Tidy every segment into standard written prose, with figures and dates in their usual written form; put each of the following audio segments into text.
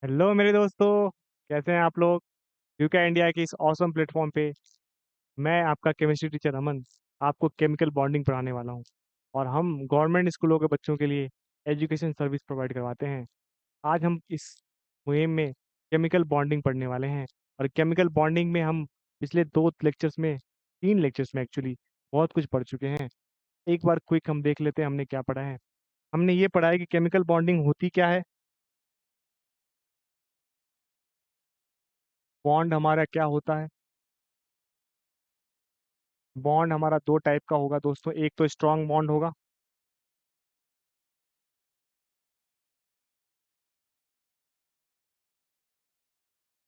Hello मेरे दोस्तों। कैसे हैं आप लोग? यूके इंडिया के इस ऑसम प्लेटफॉर्म पे मैं आपका केमिस्ट्री टीचर अमन आपको केमिकल बॉन्डिंग पढ़ाने वाला हूँ। और हम गवर्नमेंट स्कूलों के बच्चों के लिए एजुकेशन सर्विस प्रोवाइड करवाते हैं। आज हम इस मुहिम में केमिकल बॉन्डिंग पढ़ने वाले हैं। और केमिकल बॉन्डिंग में हम पिछले 3 लेक्चर्स में एक्चुअली बहुत कुछ पढ़ चुके हैं। एक बार क्विक हम देख लेते हैं हमने क्या पढ़ा है। हमने ये पढ़ा है कि केमिकल बॉन्डिंग होती क्या है, बॉन्ड हमारा क्या होता है। बॉन्ड हमारा 2 टाइप का होगा दोस्तों, एक तो स्ट्रांग बॉन्ड होगा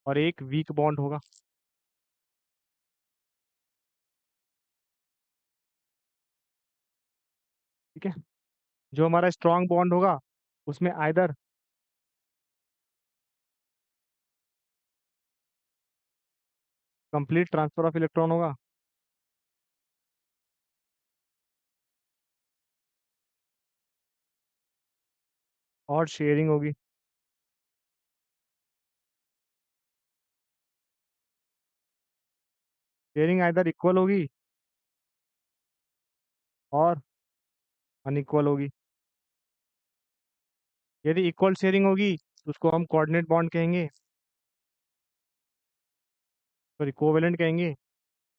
और एक वीक बॉन्ड होगा। ठीक है। जो हमारा स्ट्रांग बॉन्ड होगा उसमें either complete transfer of electron होगा और शेयरिंग होगी। शेयरिंग आइदर इक्वल होगी और अनइक्वल होगी। यदि इक्वल शेयरिंग होगी तो उसको हम कोऑर्डिनेट बॉन्ड कहेंगे, सॉरी कोवेलेंट कहेंगे।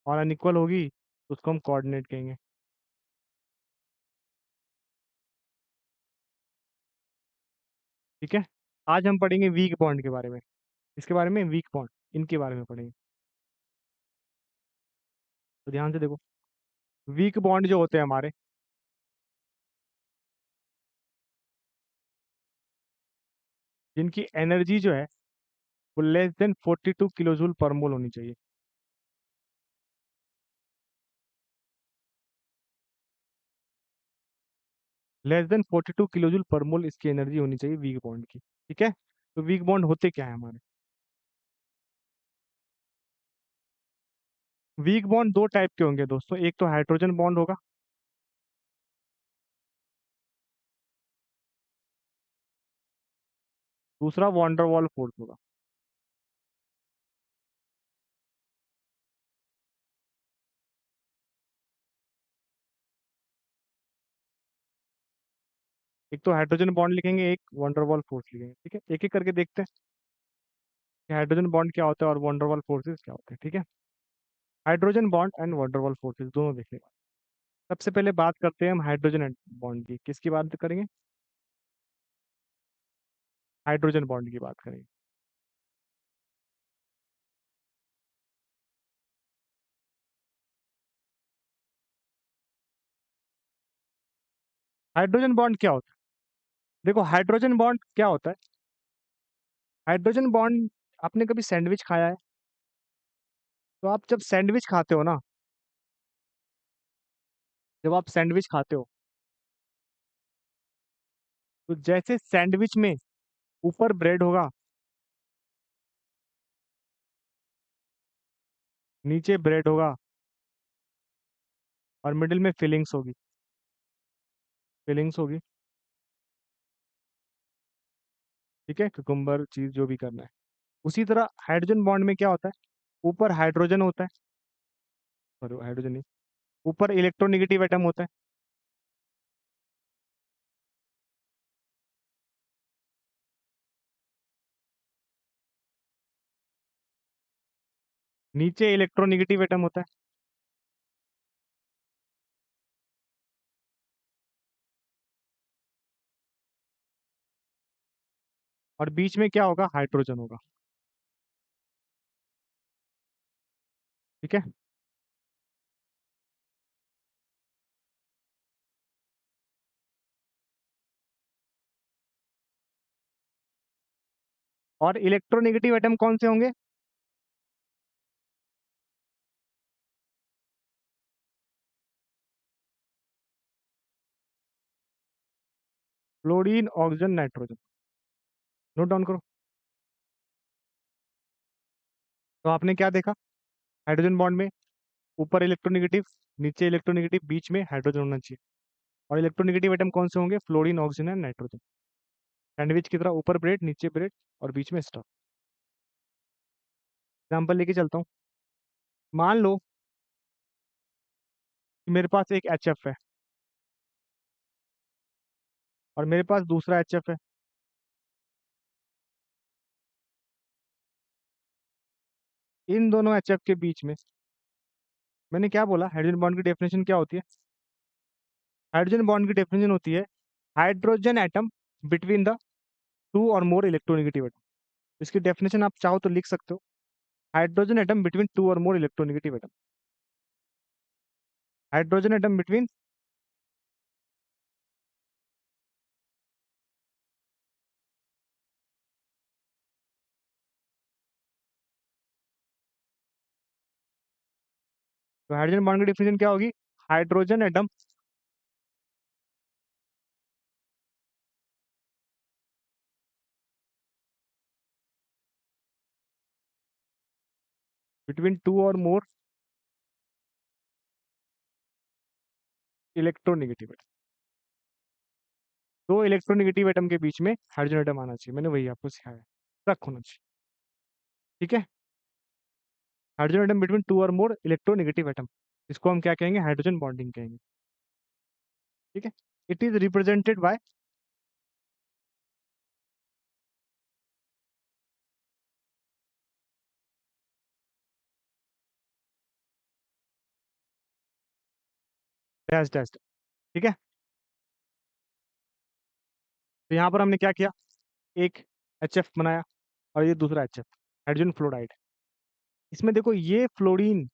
और अनइक्वल होगी तो उसको हम कोऑर्डिनेट कहेंगे। ठीक है। आज हम पढ़ेंगे वीक बॉन्ड के बारे में। इसके बारे में वीक बॉन्ड इनके बारे में पढ़ेंगे। तो ध्यान से देखो, वीक बॉन्ड जो होते हैं हमारे, जिनकी एनर्जी जो है वो लेस देन 42 किलो जूल पर मोल होनी चाहिए। लेस देन 42 किलो जूल पर मोल इसकी एनर्जी होनी चाहिए वीक बॉन्ड की। ठीक है। तो वीक बॉन्ड होते क्या है हमारे? वीक बॉन्ड 2 टाइप के होंगे दोस्तों, एक तो हाइड्रोजन बॉन्ड होगा, दूसरा वॉन्डरवॉल फोर्स होगा। एक तो हाइड्रोजन बॉन्ड लिखेंगे, एक वॉन्डरवॉल फोर्स लिखेंगे। ठीक है, एक एक करके देखते हैं कि हाइड्रोजन बॉन्ड क्या होता है और वॉन्डरवॉल फोर्सेस क्या होते हैं। ठीक है। Hydrogen bond and van der Waals forces दोनों देखने का। सबसे पहले बात करते हैं हम हाइड्रोजन बॉन्ड की। किसकी बात करेंगे? हाइड्रोजन बॉन्ड की बात करेंगे। हाइड्रोजन बॉन्ड क्या होता है? देखो हाइड्रोजन बॉन्ड क्या होता है। हाइड्रोजन बॉन्ड, आपने कभी सैंडविच खाया है? तो आप जब सैंडविच खाते हो ना, जब आप सैंडविच खाते हो तो जैसे सैंडविच में ऊपर ब्रेड होगा, नीचे ब्रेड होगा और मिडिल में फिलिंग्स होगी। ठीक है, कुकुम्बर चीज जो भी करना है। उसी तरह हाइड्रोजन बॉन्ड में क्या होता है, ऊपर हाइड्रोजन होता है, सॉरी हाइड्रोजन नहीं, ऊपर इलेक्ट्रोनेगेटिव एटम होता है, नीचे इलेक्ट्रोनेगेटिव एटम होता है और बीच में क्या होगा, हाइड्रोजन होगा। ठीक है। और इलेक्ट्रोनेगेटिव एटम कौन से होंगे? Fluorine, oxygen, nitrogen. Note down करो। तो आपने क्या देखा, हाइड्रोजन बॉन्ड में ऊपर इलेक्ट्रोनेगेटिव, नीचे इलेक्ट्रोनेगेटिव, बीच में हाइड्रोजन होना चाहिए। और इलेक्ट्रोनेगेटिव एटम कौन से होंगे? Fluorine, oxygen and nitrogen. Sandwich की तरह ऊपर ब्रेड, नीचे ब्रेड और बीच में स्टफ। एग्जाम्पल लेके चलता हूँ। मान लो कि मेरे पास एक एचएफ है और मेरे पास दूसरा एचएफ है। इन दोनों एचएफ के बीच में, मैंने क्या बोला, हाइड्रोजन बॉन्ड की डेफिनेशन क्या होती है? हाइड्रोजन बॉन्ड की डेफिनेशन होती है hydrogen atom between the two और मोर इलेक्ट्रोनेगेटिव एटम। इसकी डेफिनेशन आप चाहो तो लिख सकते हो, हाइड्रोजन एटम बिटवीन टू और more electronegative atom. Hydrogen atom between, तो हाइड्रोजन बॉन्ड की डेफिनेशन क्या होगी? हाइड्रोजन एटम बिटवीन टू और मोर इलेक्ट्रोनेगेटिव एटम। दो इलेक्ट्रोनेगेटिव एटम के बीच में हाइड्रोजन एटम आना चाहिए, मैंने वही आपको सिखाया। रख होना चाहिए। ठीक है, हाइड्रोजन एटम बिटवीन टू और मोर इलेक्ट्रोनेगेटिव एटम, इसको हम क्या कहेंगे? हाइड्रोजन बॉन्डिंग कहेंगे। ठीक है, it is represented by dash dash. ठीक है, तो यहाँ पर हमने क्या किया, एक एच बनाया और ये दूसरा एच हाइड्रोजन फ्लोराइड। इसमें देखो, ये फ्लोरीन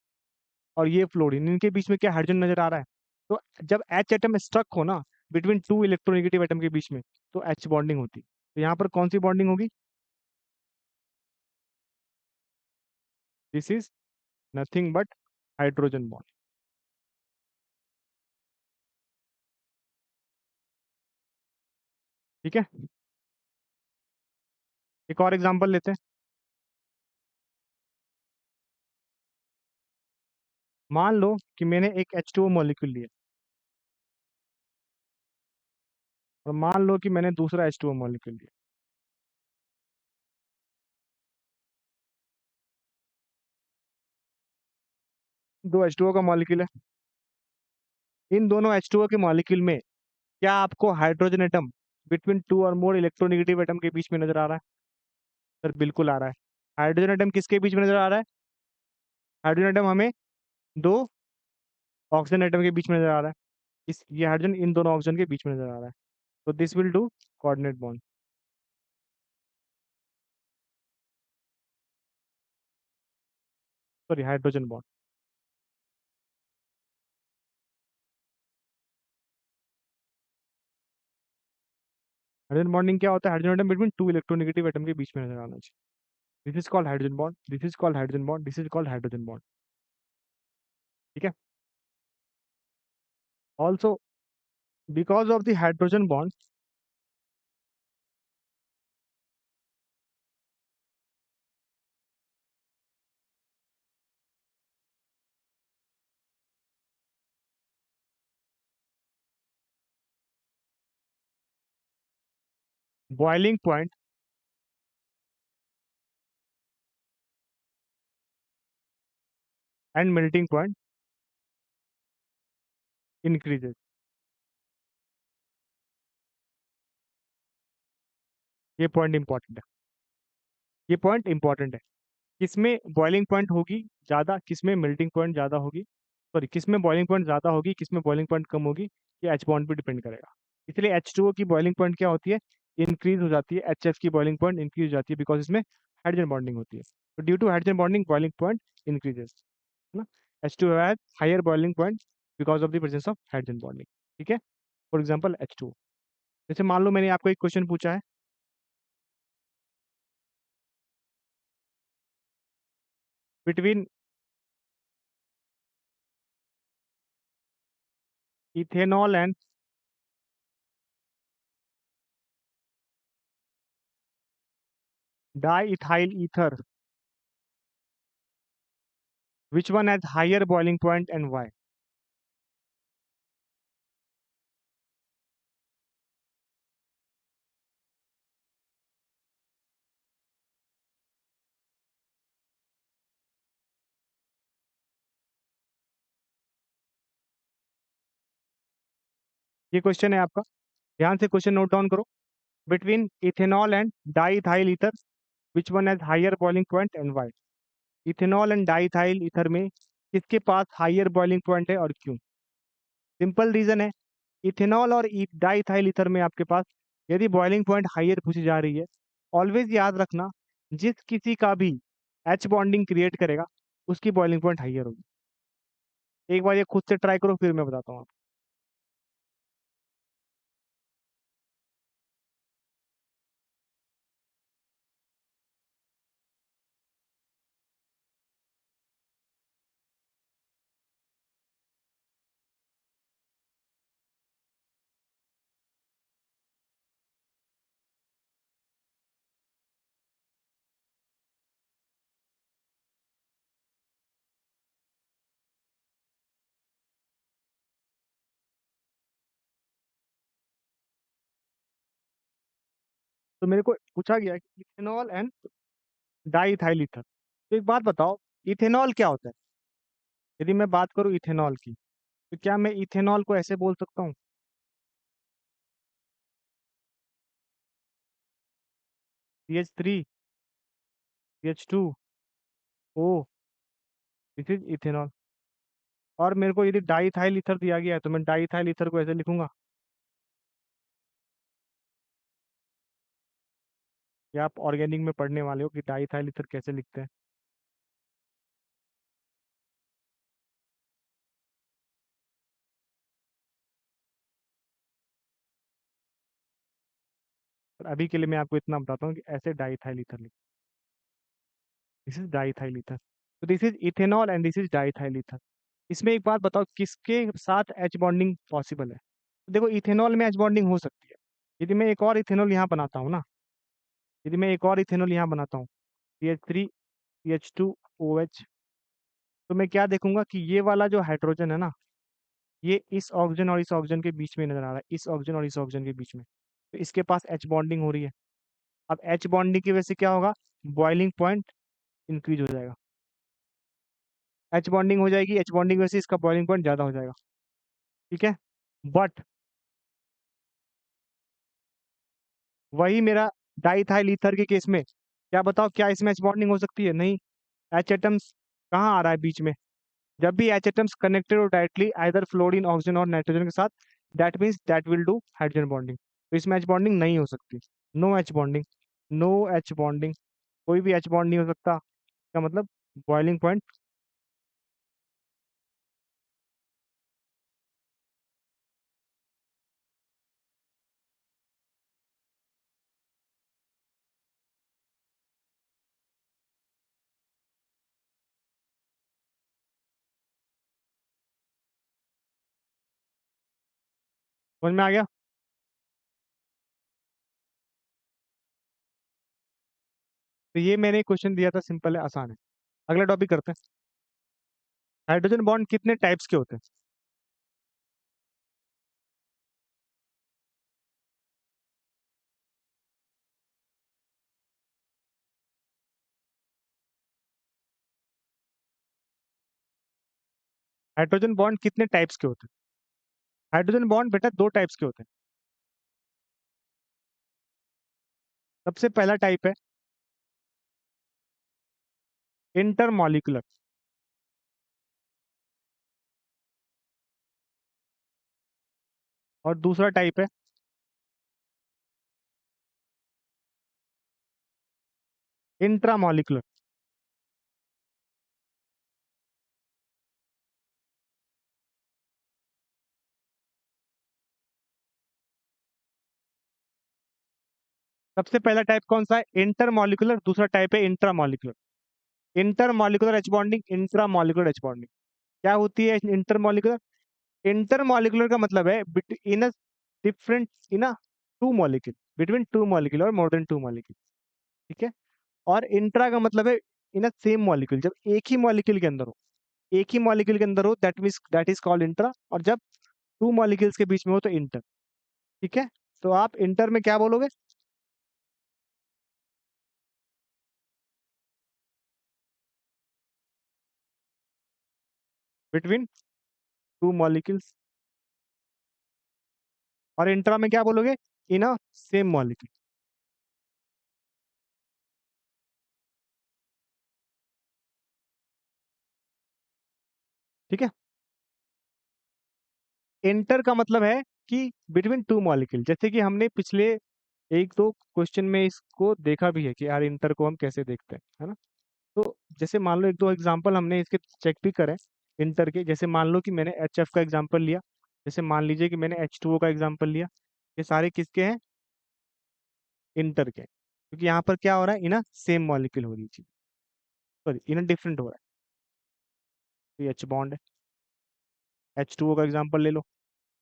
और ये फ्लोरीन, इनके बीच में क्या हाइड्रोजन नजर आ रहा है? तो जब एच एटम स्ट्रक हो ना बिटवीन टू इलेक्ट्रोनेगेटिव एटम के बीच में, तो एच बॉन्डिंग होती। तो यहाँ पर कौन सी बॉन्डिंग होगी? This is nothing but hydrogen bond. ठीक है, एक और एग्जांपल लेते हैं। मान लो कि मैंने एक H2O मॉलिक्यूल लिया और मान लो कि मैंने दूसरा H2O मॉलिक्यूल लिया। दो H2O का मॉलिक्यूल है। इन दोनों H2O के मॉलिक्यूल में क्या आपको हाइड्रोजन एटम बिटवीन टू और मोर इलेक्ट्रोनेगेटिव एटम के बीच में नजर आ रहा है? सर बिल्कुल आ रहा है। हाइड्रोजन एटम किसके बीच में नजर आ रहा है? हाइड्रोजन एटम हमें दो ऑक्सीजन एटम के बीच में नजर आ रहा है। इस ये हाइड्रोजन इन दोनों ऑक्सीजन के बीच में नजर आ रहा है। तो this will do coordinate bond. Sorry, hydrogen bond. Hydrogen bonding क्या होता है? Hydrogen atom between two electronegative atom के बीच में नजर आना चाहिए। This is called hydrogen bond, this is called hydrogen bond, this is called hydrogen bond. ठीक है, also because of the hydrogen bond, boiling point and melting point increases. ये point important है, ये पॉइंट इंपॉर्टेंट है। किसमें boiling point होगी ज़्यादा, किसमें मेल्टिंग पॉइंट ज़्यादा होगी, सॉरी किसमें बॉइलिंग पॉइंट ज़्यादा होगी, किसमें बॉइलिंग पॉइंट कम होगी, ये एच बॉन्ड पे डिपेंड करेगा। इसलिए H2O की बॉइलिंग पॉइंट क्या होती है? इंक्रीज हो जाती है। HF की बॉइलिंग पॉइंट इंक्रीज हो जाती है बिकॉज इसमें हाइड्रोजन बॉन्डिंग होती है। तो due to hydrogen bonding boiling point increases, है ना। H2O has higher boiling point because of the presence of hydrogen bonding. ठीक है, फॉर एग्जाम्पल H2O। जैसे मान लो मैंने आपको एक क्वेश्चन पूछा है, between ethanol and diethyl ether, which one has higher boiling point and why? ये क्वेश्चन है आपका, ध्यान से क्वेश्चन नोट डाउन करो। Between ethanol and diethyl ether which one has higher boiling point and why? Ethanol and diethyl ether में किसके पास higher boiling point है और क्यों? सिंपल रीजन है, इथेनॉल और डाईथाइल ईथर में आपके पास यदि बॉइलिंग पॉइंट हायर पूछी जा रही है, ऑलवेज याद रखना, जिस किसी का भी एच बॉन्डिंग क्रिएट करेगा उसकी बॉइलिंग पॉइंट हायर होगी। एक बार ये खुद से ट्राई करो, फिर मैं बताता हूँ आपको। तो मेरे को पूछा गया कि इथेनॉल एंड डाईथाइल ईथर, तो एक बात बताओ, इथेनॉल क्या होता है? यदि मैं बात करूँ इथेनॉल की, तो क्या मैं इथेनॉल को ऐसे बोल सकता हूँ, CH3, CH2, O, this is ethanol. और मेरे को यदि डाईथाइल ईथर दिया गया है तो मैं डाईथाइल ईथर को ऐसे लिखूंगा, या आप ऑर्गेनिक में पढ़ने वाले हो कि डाईथाइल ईथर कैसे लिखते हैं? पर अभी के लिए मैं आपको इतना बताता हूँ कि ऐसे डाईथाइल ईथर लिख, दिस इज डाईथाइल ईथर। तो this is ethanol and this is diethyl ether. इसमें एक बात बताओ, किसके साथ एच बॉन्डिंग पॉसिबल है? तो देखो, इथेनॉल में एच बॉन्डिंग हो सकती है। यदि मैं एक और इथेनॉल यहाँ बनाता हूँ ना, यदि मैं एक और इथेनॉल यहाँ बनाता हूँ, CH3, CH2, OH, तो मैं क्या देखूंगा कि ये वाला जो हाइड्रोजन है ना, ये इस ऑक्सीजन और इस ऑक्सीजन के बीच में नजर आ रहा है, इस ऑक्सीजन और इस ऑक्सीजन के बीच में। तो इसके पास एच बॉन्डिंग हो रही है। अब एच बॉन्डिंग की वजह से क्या होगा, बॉइलिंग पॉइंट इंक्रीज हो जाएगा। एच बॉन्डिंग हो जाएगी, एच बॉन्डिंग की वजह से इसका बॉइलिंग पॉइंट ज्यादा हो जाएगा। ठीक है, बट वही मेरा डाईथाइल ईथर के केस में, क्या बताओ, क्या इसमें एच बॉन्डिंग हो सकती है? नहीं। एच एटम्स कहाँ आ रहा है बीच में? जब भी एच एटम्स कनेक्टेड हो डायरेक्टली आइदर फ्लोरीन, ऑक्सीजन और नाइट्रोजन के साथ, that means that will do hydrogen bonding. तो इसमें एच बॉन्डिंग नहीं हो सकती, no H bonding, no H bonding, कोई भी एच बॉन्ड नहीं हो सकता। इसका मतलब बॉइलिंग पॉइंट। समझ में आ गया? तो ये मैंने क्वेश्चन दिया था, सिंपल है, आसान है। अगला टॉपिक करते हैं। हाइड्रोजन बॉन्ड कितने टाइप्स के होते हैं? हाइड्रोजन बॉन्ड कितने टाइप्स के होते हैं? हाइड्रोजन बॉन्ड बेटा दो टाइप्स के होते हैं। सबसे पहला टाइप है इंटरमॉलिक्यूलर, और दूसरा टाइप है इंट्रामॉलिक्यूलर। सबसे पहला टाइप कौन सा है? इंटरमॉलिक्यूलर। दूसरा टाइप है intramolecular. Intermolecular H bonding, intramolecular H bonding. क्या होती है इंटरमॉलिक्यूलर? इंटरमॉलिक्यूलर का मतलब है in a different, in a two molecule, between two molecule और मोर देन टू मॉलिक्यूल। ठीक है। और इंट्रा का मतलब है इन अ सेम मॉलिक्यूल, जब एक ही मॉलिक्यूल के अंदर हो, एक ही मॉलिक्यूल के अंदर हो, that means that is called intra. और जब टू मॉलिक्यूल्स के बीच में हो तो इंटर। ठीक है। तो आप इंटर में क्या बोलोगे? Between two molecules. और इंट्रा में क्या बोलोगे? इन अ सेम मॉलिक्यूल। ठीक है। इंटर का मतलब है कि बिटवीन टू मॉलिक्यूल, जैसे कि हमने पिछले एक दो क्वेश्चन में इसको देखा भी है कि यार इंटर को हम कैसे देखते हैं, है ना। तो जैसे मान लो एक दो एग्जांपल हमने इसके चेक भी करे इंटर के। जैसे मान लो कि मैंने एच एफ का एग्जांपल लिया, जैसे मान लीजिए कि मैंने एच टू ओ का एग्जांपल लिया। ये सारे किसके हैं? इंटर के, क्योंकि यहाँ पर क्या हो रहा है, इन सेम मॉलिक्यूल हो रही है चीज, सॉरी इन डिफरेंट हो रहा है। तो ये एच बॉन्ड है। एच टू ओ का एग्जांपल ले लो,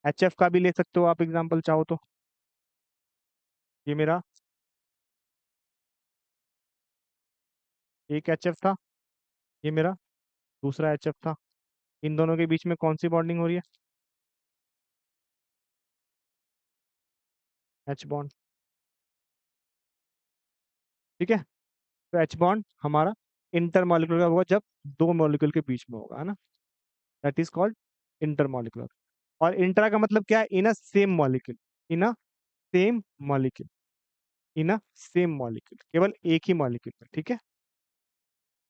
एच एफ का भी ले सकते हो आप एग्जांपल चाहो तो। ये मेरा एक एच एफ था, ये मेरा दूसरा एच एफ था। इन दोनों के बीच में कौन सी बॉन्डिंग हो रही है? H bond. ठीक है। तो एच बॉन्ड हमारा इंटर मॉलिक्यूलर का होगा जब दो मॉलिक्यूल के बीच में होगा, है ना। That is called inter molecular. और इंट्रा का मतलब क्या है? In a same molecule. In a same molecule. In a same molecule, केवल एक ही मॉलिक्यूल में। ठीक है।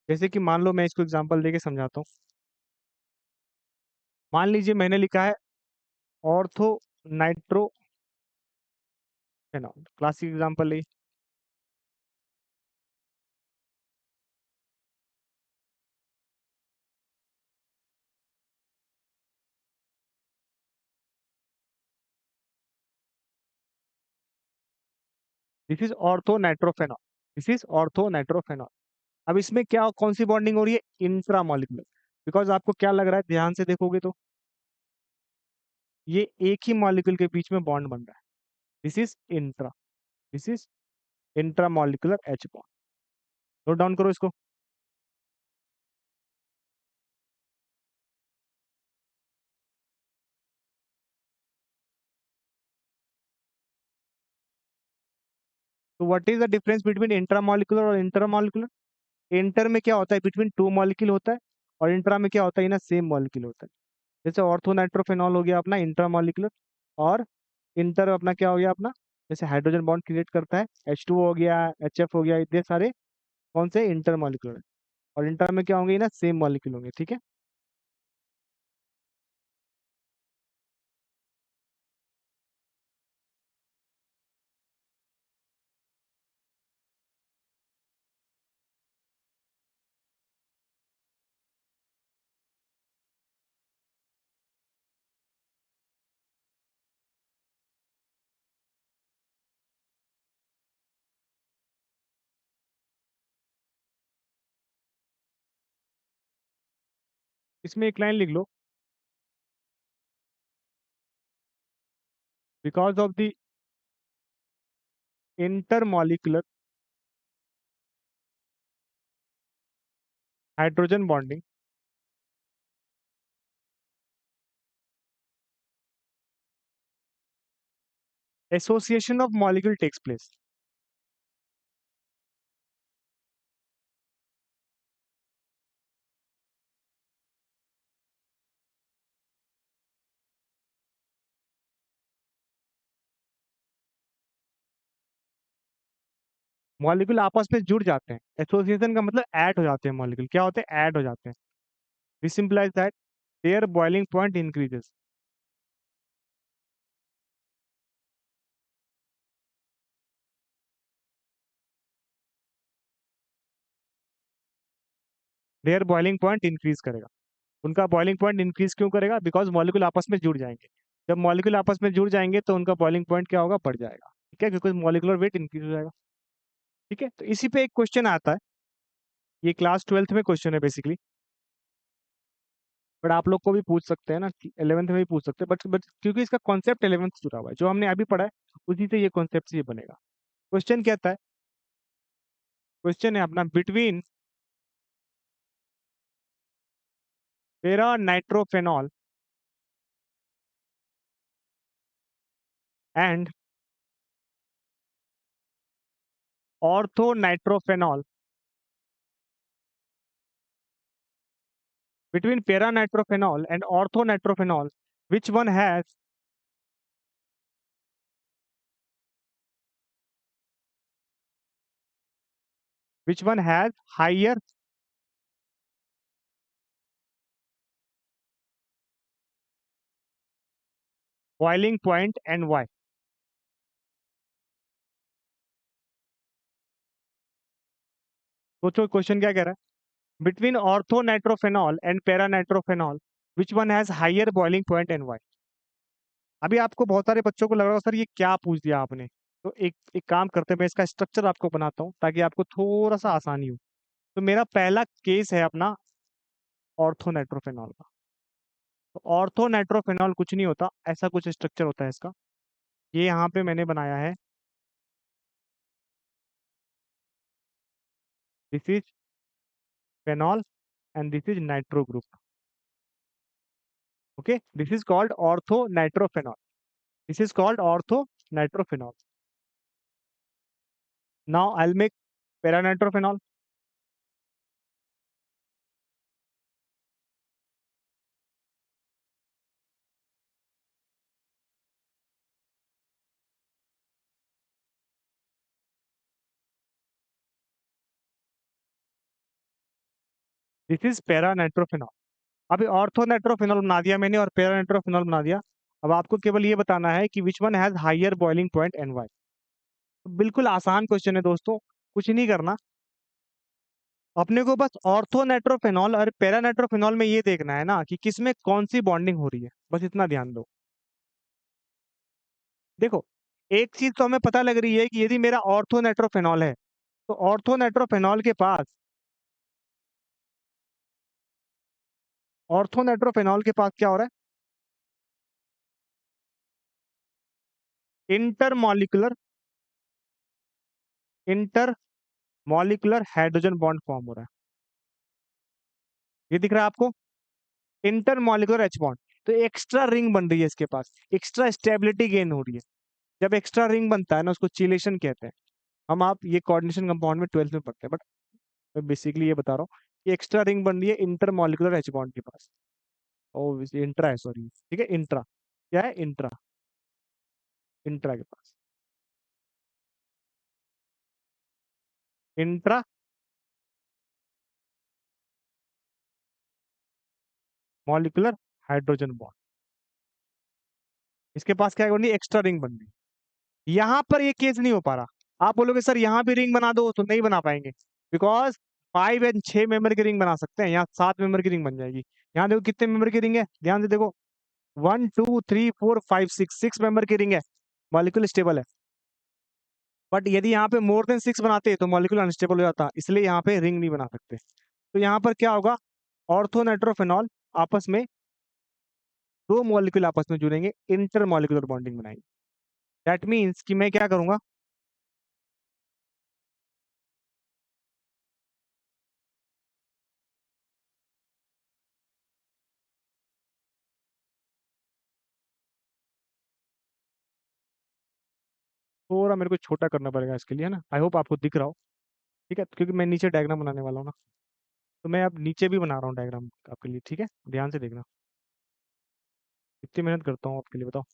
जैसे कि मान लो मैं इसको एग्जांपल देके समझाता हूँ। मान लीजिए मैंने लिखा है ortho nitro phenol, classic example है। This is ortho nitrophenol. This is ortho nitrophenol. अब इसमें क्या कौन सी बॉन्डिंग हो रही है? Intra molecular. बिकॉज आपको क्या लग रहा है, ध्यान से देखोगे तो ये एक ही मॉलिक्यूल के बीच में बॉन्ड बन रहा है। This is intra, this is intra molecular H bond. Note down करो इसको। तो what is the difference between intra molecular और इंटर मॉलिक्यूलर? इंटर में क्या होता है? बिटवीन टू मॉलिक्यूल होता है। और इंट्रा में क्या होता है? इन सेम मॉलिक्यूल होता है। जैसे ऑर्थोनाइट्रोफेनॉल हो गया अपना इंट्रा मॉलिक्यूलर। और इंटर अपना क्या हो गया अपना? जैसे हाइड्रोजन बॉन्ड क्रिएट करता है, एच टू हो गया, एच एफ हो गया, इतने सारे कौन से? Inter molecular. और इंटर में क्या होंगे ना? सेम मॉलिक्यूल होंगे। ठीक है। इसमें एक लाइन लिख लो, because of the inter molecular hydrogen bonding, association of molecule takes place. Molecule आपस में जुड़ जाते हैं। एसोसिएशन का मतलब ऐड हो जाते हैं मॉलिक्यूल। क्या होते हैं? ऐड हो जाते हैं। This implies that there boiling point increases. There boiling point increase करेगा। उनका बॉइलिंग पॉइंट इंक्रीज क्यों करेगा? बिकॉज मॉलिक्यूल आपस में जुड़ जाएंगे। जब मॉलिक्यूल आपस में जुड़ जाएंगे तो उनका बॉइलिंग पॉइंट क्या होगा? बढ़ जाएगा। ठीक है, क्योंकि मॉलिकुलर वेट इंक्रीज हो जाएगा। ठीक है। तो इसी पे एक क्वेश्चन आता है, ये क्लास ट्वेल्थ में क्वेश्चन है बेसिकली, बट आप लोग को भी पूछ सकते हैं ना, 11th में भी पूछ सकते हैं। बट क्योंकि इसका कॉन्सेप्ट 11th से जुड़ा हुआ है, जो हमने अभी पढ़ा है उसी से ये कॉन्सेप्ट से ये बनेगा। क्वेश्चन क्या आता है? क्वेश्चन है अपना, between para nitrophenol and ortho nitrophenol, between para-nitrophenol and ortho-nitrophenol, which one has which one has higher boiling point and why? सोचो क्वेश्चन क्या कह रहा है, between ortho nitrophenol and para nitrophenol which one has higher boiling point and why? अभी आपको बहुत सारे बच्चों को लग रहा है सर ये क्या पूछ दिया आपने, तो एक एक काम करते हैं, मैं इसका स्ट्रक्चर आपको बनाता हूँ ताकि आपको थोड़ा सा आसानी हो। तो मेरा पहला केस है अपना ऑर्थो नाइट्रोफेनॉल का। तो ऑर्थो नाइट्रोफेनॉल कुछ नहीं होता, ऐसा कुछ स्ट्रक्चर होता है इसका। ये यहाँ पे मैंने बनाया है, this is phenol and this is nitro group. Okay, this is called ortho nitrophenol, this is called ortho nitrophenol. Now I will make para nitrophenol. This is para nitrophenol. अभी ऑर्थो नाइट्रोफेनॉल बना दिया मैंने और पैरा नाइट्रोफेनॉल बना दिया। अब आपको केवल ये बताना है कि which one has higher boiling point and why. बिल्कुल आसान क्वेश्चन है दोस्तों, कुछ नहीं करना। अपने को बस ऑर्थोनेट्रोफेनॉल और पैरानेट्रोफेनॉल में ये देखना है ना कि किसमें कौन सी बॉन्डिंग हो रही है, बस इतना ध्यान दो। देखो, एक चीज तो हमें पता लग रही है कि यदि मेरा ऑर्थोनेट्रोफेनॉल है तो ऑर्थोनेट्रोफेनॉल के पास, ऑर्थोनेट्रोफेनॉल के पास क्या हो रहा है, inter molecular hydrogen bond form हो रहा है। ये दिख रहा है आपको, इंटर मॉलिकुलर एच बॉन्ड। तो एक्स्ट्रा रिंग बन रही है इसके पास, एक्स्ट्रा स्टेबिलिटी गेन हो रही है। जब एक्स्ट्रा रिंग बनता है ना उसको चिलेशन कहते हैं। हम आप ये कोऑर्डिनेशन कंपाउंड में 12th में पढ़ते हैं, बट मैं बेसिकली ये बता रहा हूँ कि एक्स्ट्रा रिंग बन रही है इंटर मॉलिकुलर एच बॉन्ड के पास। ओ इंट्रा है, सॉरी, ठीक है, इंट्रा। क्या है, इंट्रा, इंट्रा के पास, इंट्रा मॉलिकुलर हाइड्रोजन बॉन्ड। इसके पास क्या बन रही है, एक्स्ट्रा रिंग बन रही है। यहाँ पर ये केस नहीं हो पा रहा। आप बोलोगे सर यहाँ भी रिंग बना दो, तो नहीं बना पाएंगे, बिकॉज 5 एंड 6 मेंबर की रिंग बना सकते हैं, यहाँ 7 मेंबर की रिंग बन जाएगी। यहाँ देखो कितने मेंबर की रिंग है, ध्यान से देखो, 1 2 3 4 5 6, 6 मेंबर की रिंग है, मॉलिक्यूल स्टेबल है। बट यदि यहाँ पे मोर देन 6 बनाते तो मॉलिक्यूल अनस्टेबल हो जाता, इसलिए यहाँ पे रिंग नहीं बना सकते। तो यहाँ पर क्या होगा, ऑर्थोनाइट्रोफेनॉल आपस में, दो मॉलिक्यूल आपस में जुड़ेंगे, इंटर मॉलिक्यूलर बॉन्डिंग बनाएंगे। दैट मीन्स कि मैं क्या करूंगा, थोड़ा मेरे को छोटा करना पड़ेगा इसके लिए, है ना। आई होप आपको दिख रहा हो, ठीक है, क्योंकि मैं नीचे डायग्राम बनाने वाला हूँ ना। तो मैं अब नीचे भी बना रहा हूँ डायग्राम आपके लिए, ठीक है, ध्यान से देखना। कितनी मेहनत करता हूँ आपके लिए, बताओ।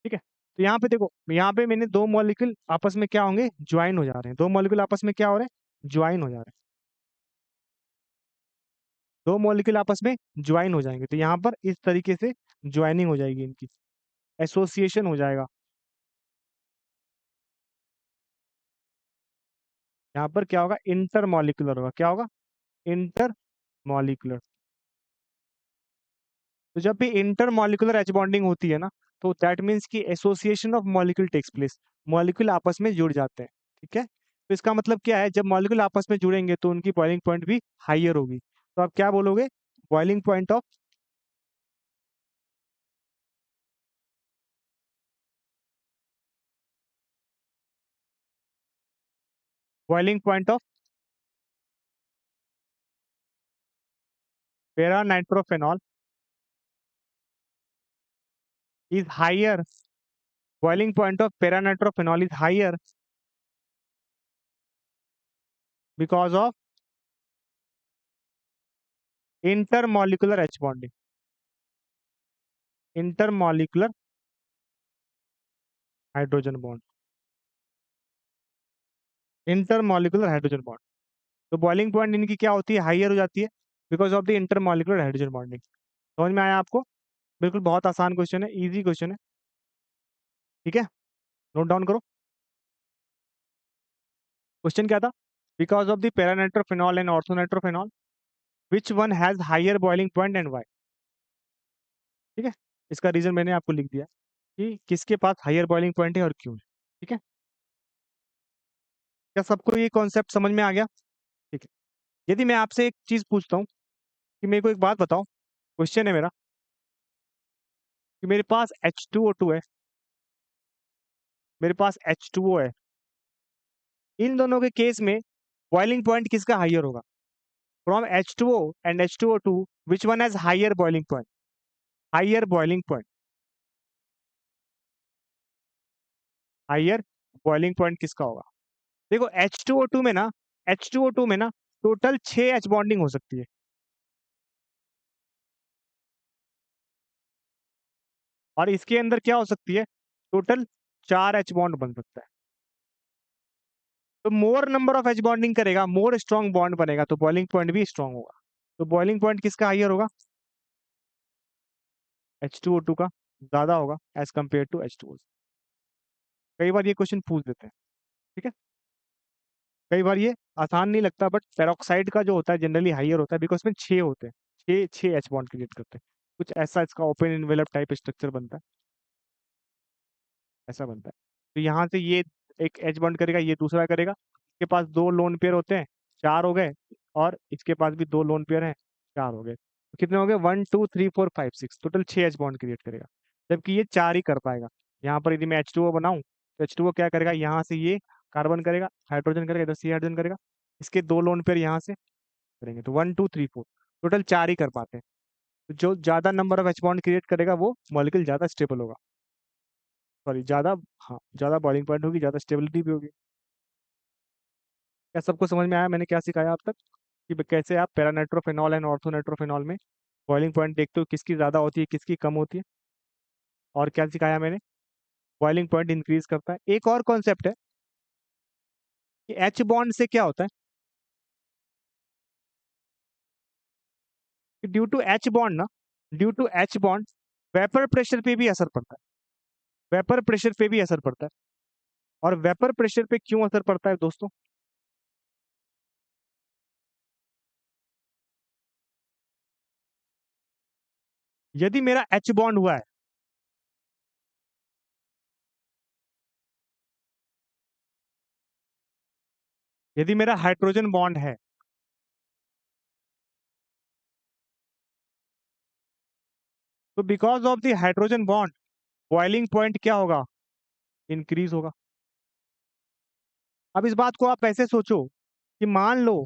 ठीक है, तो यहाँ पे देखो, यहाँ पे मैंने दो मॉलिक्यूल आपस में क्या होंगे, ज्वाइन हो जा रहे हैं। दो मॉलिक्यूल आपस में क्या हो रहे हैं, ज्वाइन हो जा रहे हैं। दो मॉलिक्यूल आपस में ज्वाइन हो जाएंगे, तो यहाँ पर इस तरीके से ज्वाइनिंग हो जाएगी इनकी, एसोसिएशन हो जाएगा। यहाँ पर क्या होगा, इंटर मॉलिक्यूलर होगा, क्या होगा, इंटर मॉलिक्यूलर। तो जब भी इंटर मॉलिक्यूलर एच बॉन्डिंग होती है ना, तो दैट मीन्स कि association of molecule takes place, molecule आपस में जुड़ जाते हैं। ठीक है, तो इसका मतलब क्या है, जब मॉलिक्यूल आपस में जुड़ेंगे तो उनकी बॉइलिंग पॉइंट भी हाइयर होगी। तो आप क्या बोलोगे, boiling point of, boiling point of para nitrophenol is higher, boiling point of para nitrophenol is higher because of intermolecular H bonding, intermolecular hydrogen bond, intermolecular hydrogen bond. तो boiling point इनकी क्या होती है, हाइयर हो जाती है because of the intermolecular hydrogen bonding. समझ में आया आपको? बिल्कुल, बहुत आसान क्वेश्चन है, इजी क्वेश्चन है। ठीक है, नोट डाउन करो। क्वेश्चन क्या था? Because of the paranitrophenol and orthonitrophenol which one has higher boiling point and why. ठीक है, इसका रीजन मैंने आपको लिख दिया कि किसके पास हायर बॉइलिंग पॉइंट है और क्यों है। ठीक है, क्या सबको ये कॉन्सेप्ट समझ में आ गया? ठीक है, यदि मैं आपसे एक चीज पूछता हूँ कि मेरे को एक बात बताओ, क्वेश्चन है मेरा कि मेरे पास H2O2 है, मेरे पास H2O है, इन दोनों के केस में बॉइलिंग पॉइंट किसका हाइयर होगा? From H2O and H2O2 which one has higher boiling point, higher boiling point, higher boiling point किसका होगा? देखो H2O2 में ना, H2O2 में ना टोटल 6 H बॉन्डिंग हो सकती है, और इसके अंदर क्या हो सकती है, टोटल 4 H बॉन्ड बन सकता है। तो मोर नंबर ऑफ एच बॉन्डिंग करेगा, मोर स्ट्रॉन्ग बॉन्ड बनेगा, तो बॉइलिंग पॉइंट भी स्ट्रॉन्ग होगा। तो बॉइलिंग पॉइंट किसका हाइयर होगा? H2O2 का ज्यादा होगा एज कंपेयर टू H2O। कई बार ये क्वेश्चन पूछ देते हैं। ठीक है, कई बार ये आसान नहीं लगता, बट पेरोक्साइड का जो होता है जनरली हाइयर होता है बिकॉज इसमें 6 होते हैं, 6 एच बॉन्ड क्रिएट करते हैं। कुछ ऐसा इसका ओपन इनवेलप टाइप स्ट्रक्चर बनता है, ऐसा बनता है। तो यहाँ से ये एक एच बॉन्ड करेगा, ये दूसरा करेगा, इसके पास 2 लोन पेयर होते हैं, 4 हो गए, और इसके पास भी 2 लोन पेयर हैं, 4 हो गए। तो कितने हो गए? 1 2 3 4 5 6, टोटल 6 एच बॉन्ड क्रिएट करेगा, जबकि ये 4 ही कर पाएगा। यहाँ पर यदि मैं H2O बनाऊं तो H2O क्या करेगा, यहाँ से ये कार्बन करेगा, हाइड्रोजन करेगा, इधर से हाइड्रोजन करेगा, इसके 2 लोन पेयर यहाँ से करेंगे, तो 1 2 3 4 टोटल 4 ही कर पाते हैं। तो जो ज्यादा number of H bond create करेगा वो मॉलिक्यूल ज्यादा स्टेबल होगा, सॉरी ज्यादा, हाँ ज्यादा बॉइलिंग पॉइंट होगी, ज्यादा स्टेबिलिटी भी होगी। क्या सबको समझ में आया मैंने क्या सिखाया अब तक, कि कैसे आप पैरानाइट्रोफेनॉल एंड ऑर्थोनाइट्रोफेनॉल में बॉइलिंग पॉइंट देखते हो, किसकी ज्यादा होती है किसकी कम होती है, और क्या सिखाया मैंने, बॉइलिंग पॉइंट इंक्रीज करता है। एक और कॉन्सेप्ट है कि एच बॉन्ड से क्या होता है, कि ड्यू टू एच बॉन्ड ना, due to H bond vapour pressure पे भी असर पड़ता है, वेपर प्रेशर पे भी असर पड़ता है। और वेपर प्रेशर पे क्यों असर पड़ता है दोस्तों? यदि मेरा एच बॉन्ड हुआ है, यदि मेरा हाइड्रोजन बॉन्ड है, तो because of the hydrogen bond boiling point क्या होगा, इंक्रीज होगा। अब इस बात को आप ऐसे सोचो कि मान लो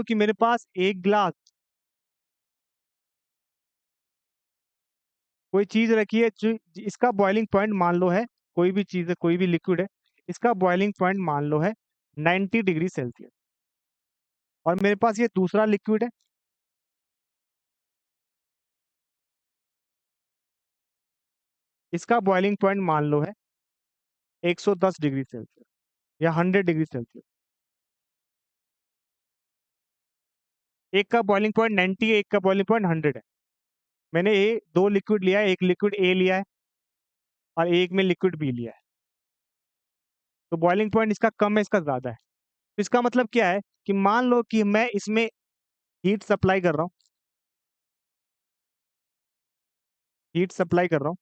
कि मेरे पास एक गिलास कोई चीज रखी है, इसका बॉइलिंग पॉइंट मान लो है, कोई भी चीज है, कोई भी लिक्विड है, इसका बॉइलिंग पॉइंट मान लो है 90 डिग्री सेल्सियस, और मेरे पास ये दूसरा लिक्विड है, इसका बॉइलिंग पॉइंट मान लो है 110 डिग्री सेल्सियस या 100 डिग्री सेल्सियस। एक का बॉइलिंग पॉइंट 90 है, एक का बॉइलिंग पॉइंट 100 है। मैंने ये 2 लिक्विड लिया है, एक लिक्विड ए लिया है और एक में लिक्विड बी लिया है, तो बॉइलिंग पॉइंट इसका कम है, इसका ज्यादा है। तो इसका मतलब क्या है कि मान लो कि मैं इसमें हीट सप्लाई कर रहा हूँ, हीट सप्लाई कर रहा हूँ,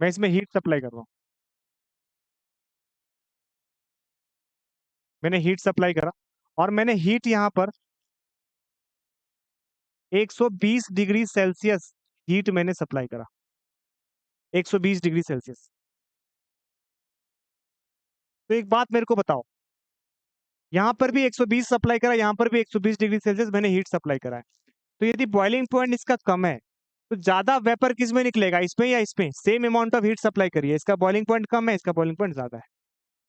मैं इसमें हीट सप्लाई कर रहा हूँ, मैंने हीट सप्लाई करा, और मैंने हीट यहाँ पर 120 डिग्री सेल्सियस हीट मैंने सप्लाई करा, 120 डिग्री सेल्सियस। तो एक बात मेरे को बताओ, यहाँ पर भी 120 सप्लाई करा, यहाँ पर भी 120 डिग्री सेल्सियस मैंने हीट सप्लाई करा है, तो यदि बॉइलिंग पॉइंट इसका कम है, तो ज्यादा वेपर किस में निकलेगा, इसमें या इसमें? Same amount of heat supply करिए, इसका बॉइलिंग पॉइंट कम है, इसका बॉइलिंग पॉइंट ज्यादा है।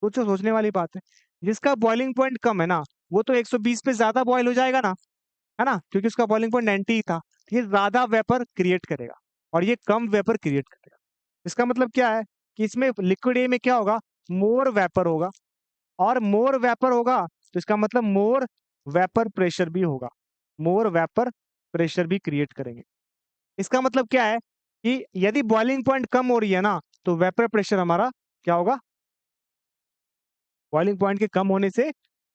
सोचो, सोचने वाली बात है। जिसका बॉइलिंग पॉइंट कम है ना, वो तो 120 पे ज्यादा बॉयल हो जाएगा ना, है ना, क्योंकि उसका बॉइलिंग पॉइंट 90 ही था। ये ज्यादा वेपर क्रिएट करेगा और ये कम वेपर क्रिएट करेगा। इसका मतलब क्या है कि इसमें लिक्विड ए में क्या होगा, मोर वेपर होगा, और मोर वेपर होगा तो इसका मतलब मोर वेपर प्रेशर भी होगा, मोर वेपर प्रेशर भी क्रिएट करेंगे। इसका मतलब क्या है कि यदि बॉइलिंग पॉइंट कम हो रही है ना, तो वेपर प्रेशर हमारा क्या होगा, बॉइलिंग पॉइंट के कम होने से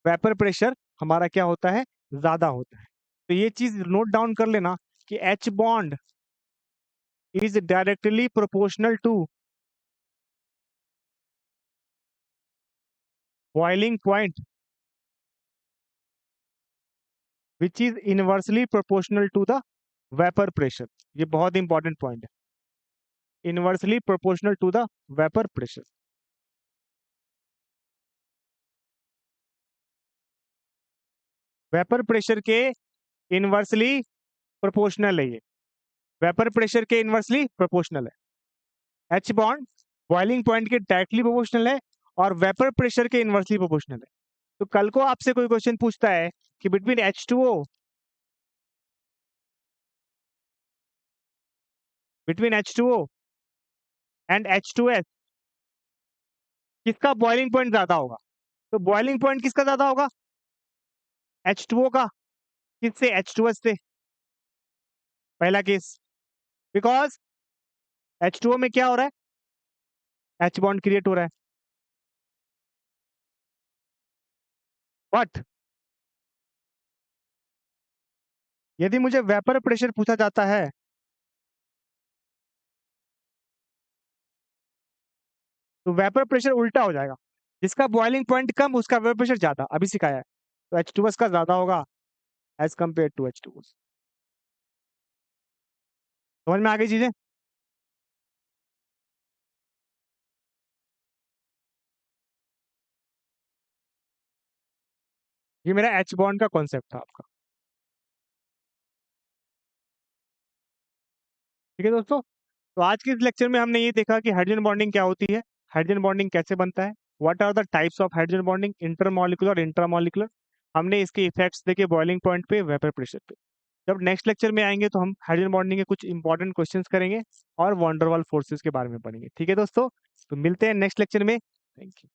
वेपर प्रेशर हमारा क्या होता है, ज्यादा होता है। तो ये चीज नोट डाउन कर लेना कि H bond is directly proportional to boiling point which is inversely proportional to the vapour pressure. ये बहुत इंपॉर्टेंट पॉइंट है, inversely proportional to the vapour pressure. Vapour pressure के इनवर्सली प्रोपोर्शनल है ये, वेपर प्रेशर के इनवर्सली प्रोपोर्शनल है। H bond boiling point के directly proportional है और वेपर प्रेशर के इनवर्सली प्रोपोर्शनल है। तो कल को आपसे कोई क्वेश्चन पूछता है कि between H2O, between H2O and H2S किसका बॉइलिंग पॉइंट ज्यादा होगा, तो बॉइलिंग पॉइंट किसका ज्यादा होगा, H2O का। किससे, H2S से। पहला केस, बिकॉज H2O में क्या हो रहा है, H बॉन्ड क्रिएट हो रहा है। बट यदि मुझे वेपर प्रेशर पूछा जाता है, तो वेपर प्रेशर उल्टा हो जाएगा, जिसका बॉइलिंग पॉइंट कम उसका वेपर प्रेशर ज्यादा, अभी सिखाया है। तो H2S का ज्यादा होगा एज कंपेयर टू H2O। समझ में आ गई चीजें? ये मेरा H बॉन्ड का कॉन्सेप्ट था आपका। ठीक है दोस्तों, तो आज के इस लेक्चर में हमने ये देखा कि हाइड्रोजन बॉन्डिंग क्या होती है, हाइड्रोजन बॉन्डिंग कैसे बनता है, what are the types of hydrogen bonding, intermolecular और इंट्रामॉलिक्यूलर। हमने इसके इफेक्ट्स देखे बॉइलिंग पॉइंट पे, वेपर प्रेशर पे। जब नेक्स्ट लेक्चर में आएंगे तो हम हाइड्रोजन बॉन्डिंग के कुछ इंपॉर्टेंट क्वेश्चंस करेंगे और वॉन्डरवाल फोर्सेस के बारे में पढ़ेंगे। ठीक है दोस्तों, तो मिलते हैं नेक्स्ट लेक्चर में। Thank you.